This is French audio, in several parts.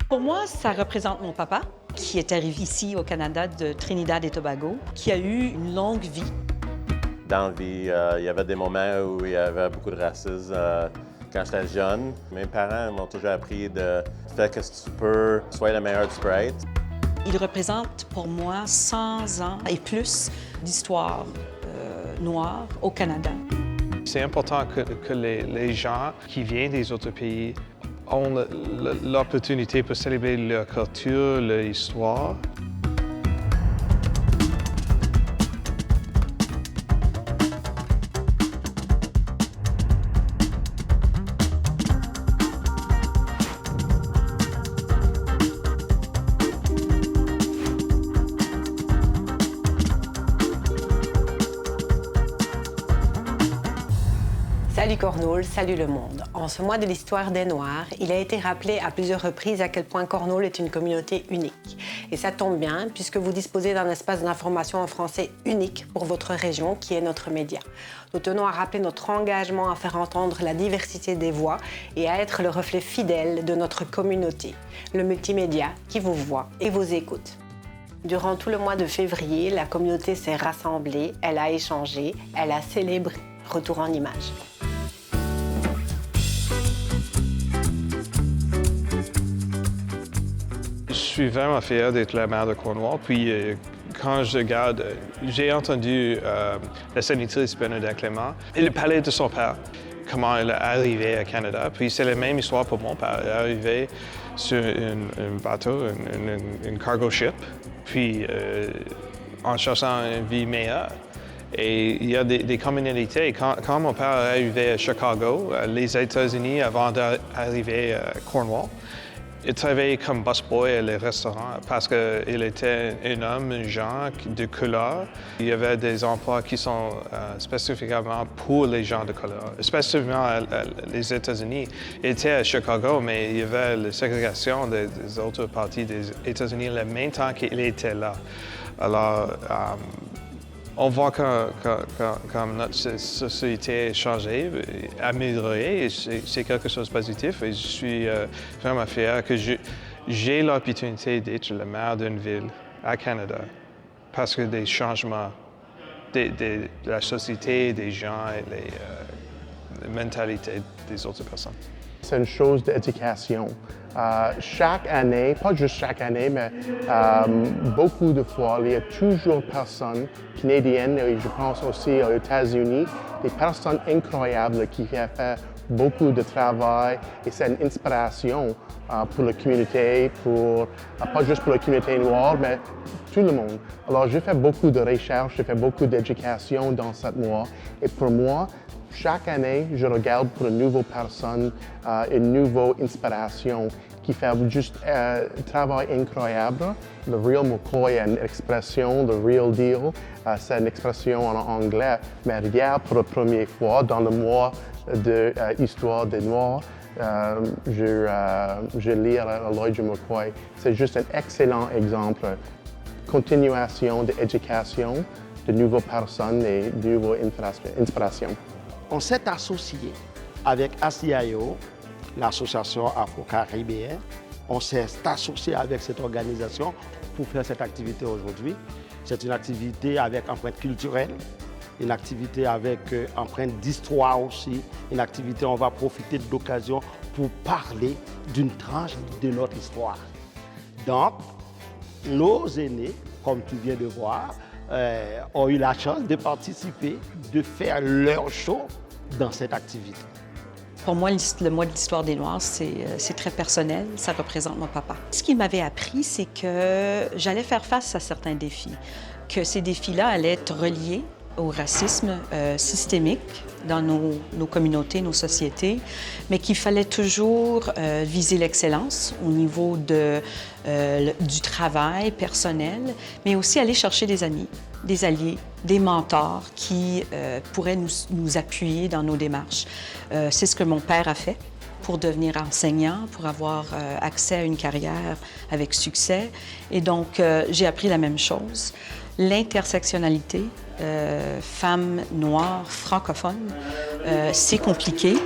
Pour moi, ça représente mon papa, qui est arrivé ici au Canada de Trinidad et Tobago, qui a eu une longue vie. Dans la vie, il y avait des moments où il y avait beaucoup de racisme. Quand j'étais jeune, mes parents m'ont toujours appris de faire ce que tu peux, sois le meilleur tu peux être. Il représente pour moi 100 ans et plus d'histoire noire au Canada. C'est important que les gens qui viennent des autres pays ont l'opportunité pour célébrer leur culture, leur histoire. Salut Cornwall, salut le monde. En ce mois de l'histoire des Noirs, il a été rappelé à plusieurs reprises à quel point Cornwall est une communauté unique. Et ça tombe bien, puisque vous disposez d'un espace d'information en français unique pour votre région, qui est notre média. Nous tenons à rappeler notre engagement à faire entendre la diversité des voix et à être le reflet fidèle de notre communauté, le multimédia qui vous voit et vous écoute. Durant tout le mois de février, la communauté s'est rassemblée, elle a échangé, elle a célébré. Retour en images. Je suis vraiment fier d'être la maire de Cornwall. Puis, quand je regarde, j'ai entendu la sénatrice Bernadette Clément et le palais de son père, comment elle est arrivée au Canada. Puis, c'est la même histoire pour mon père. Elle est arrivée sur un bateau, un cargo ship, puis en cherchant une vie meilleure. Et il y a des communautés. Quand mon père est arrivé à Chicago, les États-Unis, avant d'arriver à Cornwall, il travaillait comme busboy à les restaurants parce qu'il était un homme, un genre de couleur. Il y avait des emplois qui sont spécifiquement pour les gens de couleur. Spécifiquement les États-Unis. Il était à Chicago, mais il y avait la ségrégation des autres parties des États-Unis le même temps qu'il était là. Alors, on voit que notre société a changé, amélioré, et c'est quelque chose de positif. Et je suis vraiment fier que j'ai l'opportunité d'être le maire d'une ville à Canada parce que des changements de la société, des gens et les mentalités des autres personnes. C'est une chose d'éducation. Chaque année, pas juste chaque année, mais beaucoup de fois, il y a toujours des personnes canadiennes, et je pense aussi aux États-Unis, des personnes incroyables qui font faire beaucoup de travail et c'est une inspiration pour la communauté, pas juste pour la communauté noire, mais tout le monde. Alors, je fais beaucoup de recherches, je fais beaucoup d'éducation dans ce mois et pour moi, chaque année, je regarde pour une nouvelle personne, une nouvelle inspiration qui fait juste un travail incroyable. Le Real McCoy a une expression, le Real Deal, c'est une expression en anglais, mais regarde pour la première fois dans le mois de l'histoire des Noirs, je lis à Elijah McCoy. C'est juste un excellent exemple. Continuation d'éducation, de nouvelles personnes et de nouvelles inspirations. On s'est associé avec ACIO, l'association afro-caribéenne. On s'est associé avec cette organisation pour faire cette activité aujourd'hui. C'est une activité avec empreinte culturelle, une activité avec empreinte d'histoire aussi, une activité où on va profiter de l'occasion pour parler d'une tranche de notre histoire. Donc, nos aînés, comme tu viens de voir, ont eu la chance de participer, de faire leur show dans cette activité. Pour moi, le mois de l'histoire des Noirs, c'est très personnel. Ça représente mon papa. Ce qu'il m'avait appris, c'est que j'allais faire face à certains défis, que ces défis-là allaient être reliés au racisme systémique dans nos communautés, nos sociétés, mais qu'il fallait toujours viser l'excellence au niveau du travail personnel, mais aussi aller chercher des alliés, des mentors qui pourraient nous appuyer dans nos démarches. C'est ce que mon père a fait pour devenir enseignant, pour avoir accès à une carrière avec succès. Et donc, j'ai appris la même chose. L'intersectionnalité, femmes noires, francophones, c'est compliqué.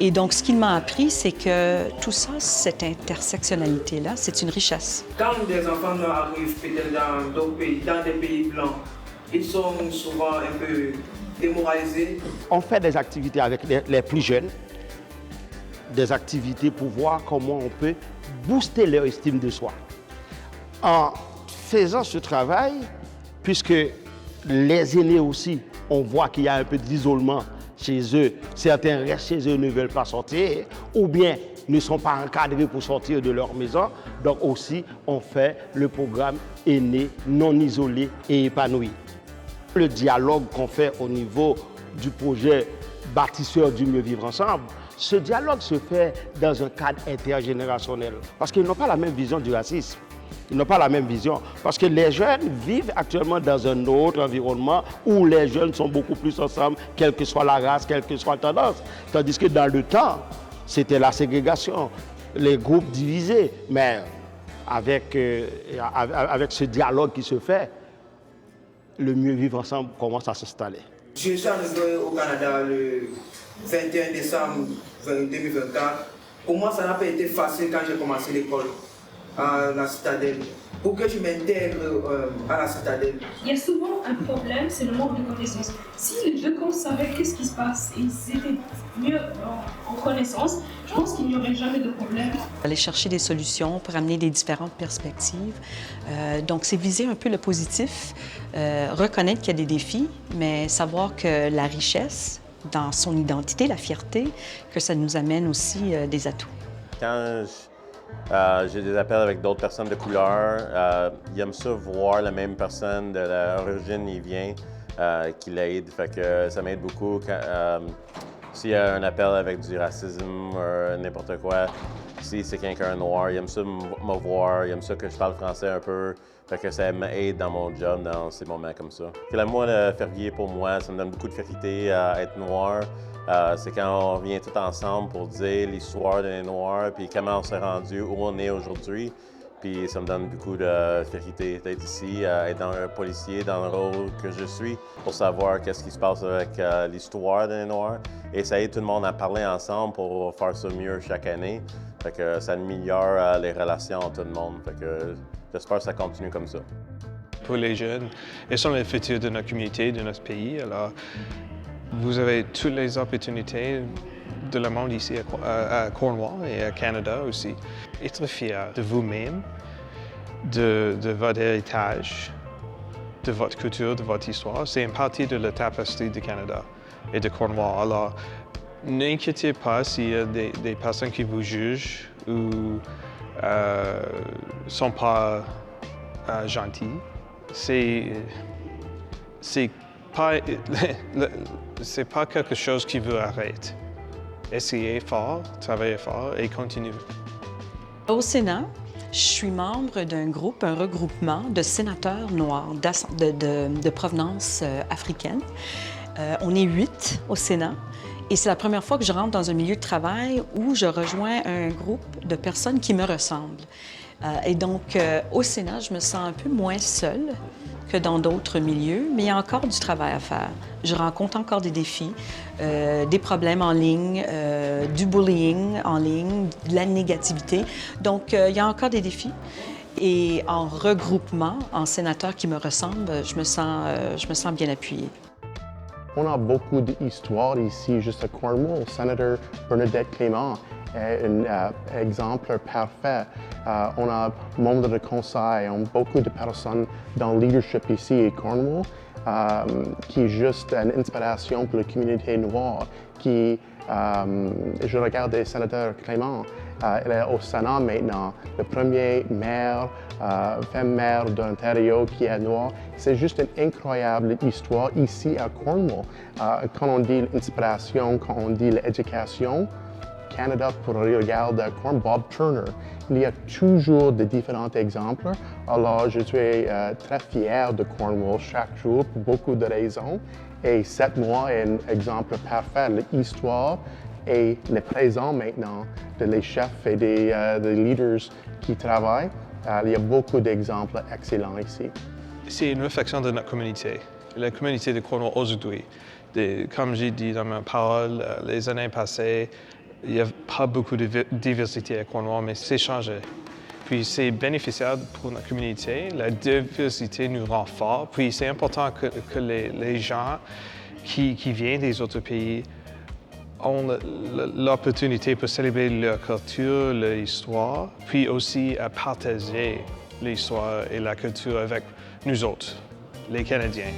Et donc, ce qu'il m'a appris, c'est que tout ça, cette intersectionnalité-là, c'est une richesse. Quand des enfants noirs arrivent peut-être dans d'autres pays, dans des pays blancs, ils sont souvent un peu démoralisés. On fait des activités avec les plus jeunes, des activités pour voir comment on peut booster leur estime de soi. En faisant ce travail, puisque les aînés aussi, on voit qu'il y a un peu d'isolement chez eux, certains restent chez eux, ne veulent pas sortir, ou bien ne sont pas encadrés pour sortir de leur maison. Donc aussi, on fait le programme aîné, non isolé et épanoui. Le dialogue qu'on fait au niveau du projet bâtisseur du mieux vivre ensemble, ce dialogue se fait dans un cadre intergénérationnel, parce qu'ils n'ont pas la même vision du racisme. Ils n'ont pas la même vision, parce que les jeunes vivent actuellement dans un autre environnement où les jeunes sont beaucoup plus ensemble, quelle que soit la race, quelle que soit la tendance. Tandis que dans le temps, c'était la ségrégation, les groupes divisés. Mais avec ce dialogue qui se fait, le mieux vivre ensemble commence à s'installer. Je suis arrivé au Canada le 21 décembre 2024. Pour moi, ça n'a pas été facile quand j'ai commencé l'école à la Citadelle. Pour que je m'intègre à la Citadelle. Il y a souvent un problème, c'est le manque de connaissances. Si les deux camps savaient qu'est-ce qui se passe et ils étaient mieux en connaissance, je pense qu'il n'y aurait jamais de problème. Aller chercher des solutions pour amener des différentes perspectives. Donc, c'est viser un peu le positif, reconnaître qu'il y a des défis, mais savoir que la richesse, dans son identité, la fierté, que ça nous amène aussi des atouts. Quand j'ai des appels avec d'autres personnes de couleur, ils aiment ça voir la même personne de l'origine il vient qui l'aide. Fait que ça m'aide beaucoup s'il y a un appel avec du racisme ou n'importe quoi. Si c'est quelqu'un noir, il aime ça me voir, il aime ça que je parle français un peu. Fait que ça m'aide dans mon job dans ces moments comme ça. Le mois de février, pour moi, ça me donne beaucoup de fierté à être noir. C'est quand on vient tous ensemble pour dire l'histoire des Noirs, puis comment on s'est rendu où on est aujourd'hui. Puis ça me donne beaucoup de fierté d'être ici, être un policier dans le rôle que je suis, pour savoir qu'est-ce qui se passe avec l'histoire des Noirs. Et ça aide tout le monde à parler ensemble pour faire ça mieux chaque année. Fait que ça améliore les relations entre tout le monde. Fait que j'espère que ça continue comme ça. Pour les jeunes, ils sont le futur de notre communauté, de notre pays. Alors, vous avez toutes les opportunités de le monde ici à Cornwall et à Canada aussi. Être fier de vous-même, de votre héritage, de votre culture, de votre histoire, c'est une partie de la tapestry du Canada et de Cornwall. Alors, n'inquiétez pas s'il y a des personnes qui vous jugent ou sont pas gentilles. C'est pas quelque chose qui vous arrête. Essayez fort, travaillez fort et continuez. Au Sénat, je suis membre d'un groupe, un regroupement de sénateurs noirs de provenance africaine. On est 8 au Sénat et c'est la première fois que je rentre dans un milieu de travail où je rejoins un groupe de personnes qui me ressemblent. Et donc, au Sénat, je me sens un peu moins seule que dans d'autres milieux, mais il y a encore du travail à faire. Je rencontre encore des défis, des problèmes en ligne, du bullying en ligne, de la négativité. Donc, il y a encore des défis. Et en regroupement, en sénateurs qui me ressemblent, je me sens bien appuyée. On a beaucoup d'histoires ici, juste à Cornwall. Sénateur Bernadette Clément est un exemple parfait. On a membre de conseil, on a beaucoup de personnes dans le leadership ici à Cornwall qui est juste une inspiration pour la communauté noire. Je regarde le sénateur Clément, elle est au Sénat maintenant, le premier maire, femme maire d'Ontario qui est noire. C'est juste une incroyable histoire ici à Cornwall. Quand on dit l'inspiration, quand on dit l'éducation, Canada pour regarder Cornwall, Bob Turner. Il y a toujours de différents exemples. Alors, je suis très fier de Cornwall chaque jour pour beaucoup de raisons. Et 7 mois est un exemple parfait. L'histoire et le présent maintenant des chefs et des leaders qui travaillent. Il y a beaucoup d'exemples excellents ici. C'est une réflexion de notre communauté, la communauté de Cornwall aujourd'hui. Comme j'ai dit dans ma parole, les années passées, Il n'y a pas beaucoup de diversité à Cornwall, mais c'est changé. Puis c'est bénéficiaire pour notre communauté. La diversité nous rend forts. Puis c'est important que les gens qui viennent des autres pays ont l'opportunité pour célébrer leur culture, leur histoire, puis aussi à partager l'histoire et la culture avec nous autres, les Canadiens.